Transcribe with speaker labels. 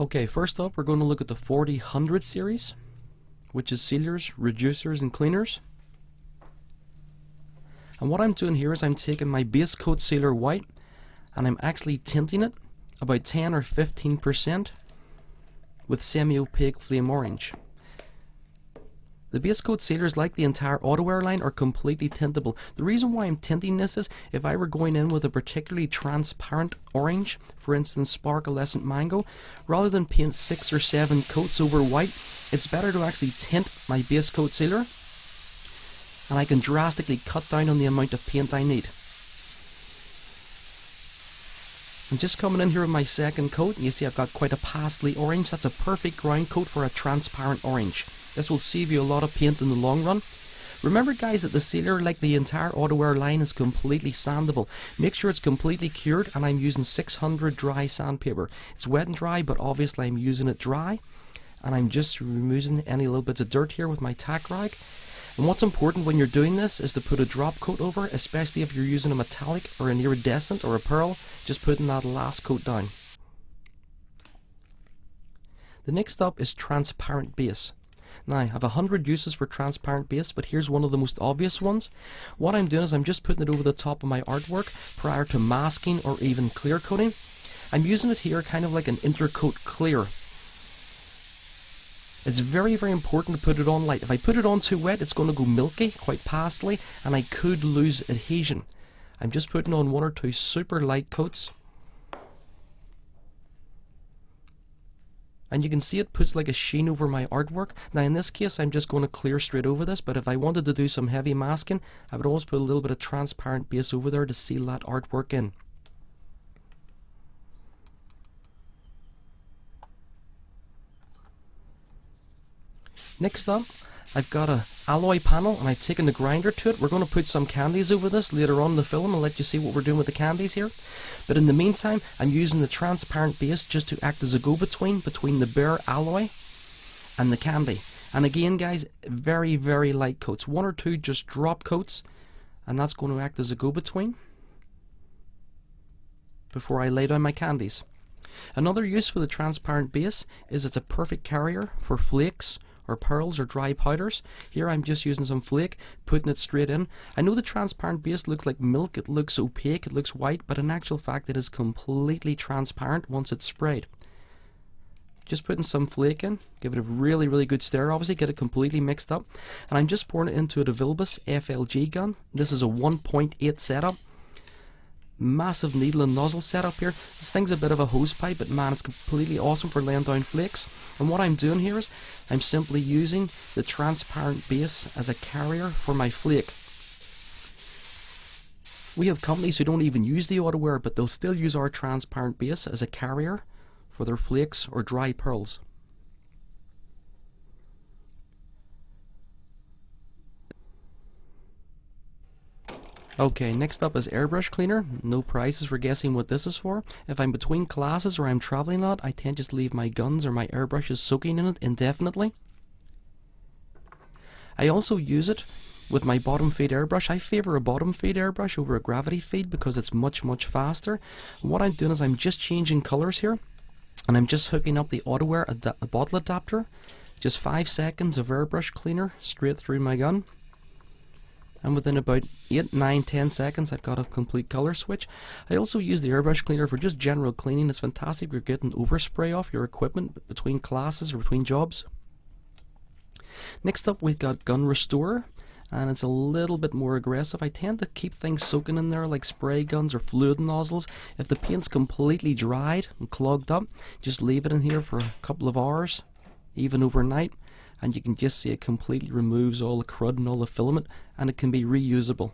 Speaker 1: Okay, first up we're going to look at the 40-100 series, which is sealers, reducers and cleaners. And what I'm doing here is I'm taking my base coat sealer white and I'm actually tinting it about 10 or 15% with semi-opaque flame orange. The base coat sealers, like the entire AutoAir line, are completely tintable. The reason why I'm tinting this is if I were going in with a particularly transparent orange, for instance sparklescent mango, rather than paint 6 or 7 coats over white, it's better to actually tint my base coat sealer, and I can drastically cut down on the amount of paint I need. I'm just coming in here with my second coat, and you see I've got quite a pastely orange. That's a perfect ground coat for a transparent orange. This will save you a lot of paint in the long run. Remember guys that the sealer, like the entire AutoAir line, is completely sandable. Make sure it's completely cured, and I'm using 600 dry sandpaper. It's wet and dry, but obviously I'm using it dry. And I'm just removing any little bits of dirt here with my tack rag. And what's important when you're doing this is to put a drop coat over, especially if you're using a metallic or an iridescent or a pearl, just putting that last coat down. The next up is transparent base. Now, I have 100 uses for transparent base, but here's one of the most obvious ones. What I'm doing is I'm just putting it over the top of my artwork prior to masking or even clear coating. I'm using it here kind of like an intercoat clear. It's very, very important to put it on light. If I put it on too wet, it's going to go milky, quite pastely, and I could lose adhesion. I'm just putting on 1 or 2 super light coats. And you can see it puts like a sheen over my artwork. Now in this case I'm just going to clear straight over this, but if I wanted to do some heavy masking, I would always put a little bit of transparent base over there to seal that artwork in. Next up, I've got a alloy panel and I've taken the grinder to it. We're going to put some candies over this later on in the film and let you see what we're doing with the candies here. But in the meantime, I'm using the transparent base just to act as a go-between between the bare alloy and the candy. And again guys, very, very light coats. 1 or 2 just drop coats, and that's going to act as a go-between before I lay down my candies. Another use for the transparent base is it's a perfect carrier for flakes or pearls or dry powders. Here I'm just using some flake, putting it straight in. I know the transparent base looks like milk, it looks opaque, it looks white, but in actual fact it is completely transparent once it's sprayed. Just putting some flake in, give it a really, really good stir, obviously get it completely mixed up. And I'm just pouring it into a DeVilbiss FLG gun. This is a 1.8 setup. Massive needle and nozzle setup here. This thing's a bit of a hose pipe, but man, it's completely awesome for laying down flakes. And what I'm doing here is I'm simply using the transparent base as a carrier for my flake. We have companies who don't even use the AutoAir, but they'll still use our transparent base as a carrier for their flakes or dry pearls. Okay, next up is airbrush cleaner. No prizes for guessing what this is for. If I'm between classes or I'm traveling a lot, I tend to just leave my guns or my airbrushes soaking in it indefinitely. I also use it with my bottom feed airbrush. I favour a bottom feed airbrush over a gravity feed because it's much, much faster. And what I'm doing is I'm just changing colours here, and I'm just hooking up the AutoAir bottle adapter. Just 5 seconds of airbrush cleaner straight through my gun. And within about 8, 9, 10 seconds I've got a complete colour switch. I also use the airbrush cleaner for just general cleaning. It's fantastic for getting overspray off your equipment between classes or between jobs. Next up we've got Gun Restorer, and it's a little bit more aggressive. I tend to keep things soaking in there like spray guns or fluid nozzles. If the paint's completely dried and clogged up, just leave it in here for a couple of hours, even overnight, and you can just see it completely removes all the crud and all the filament, and it can be reusable.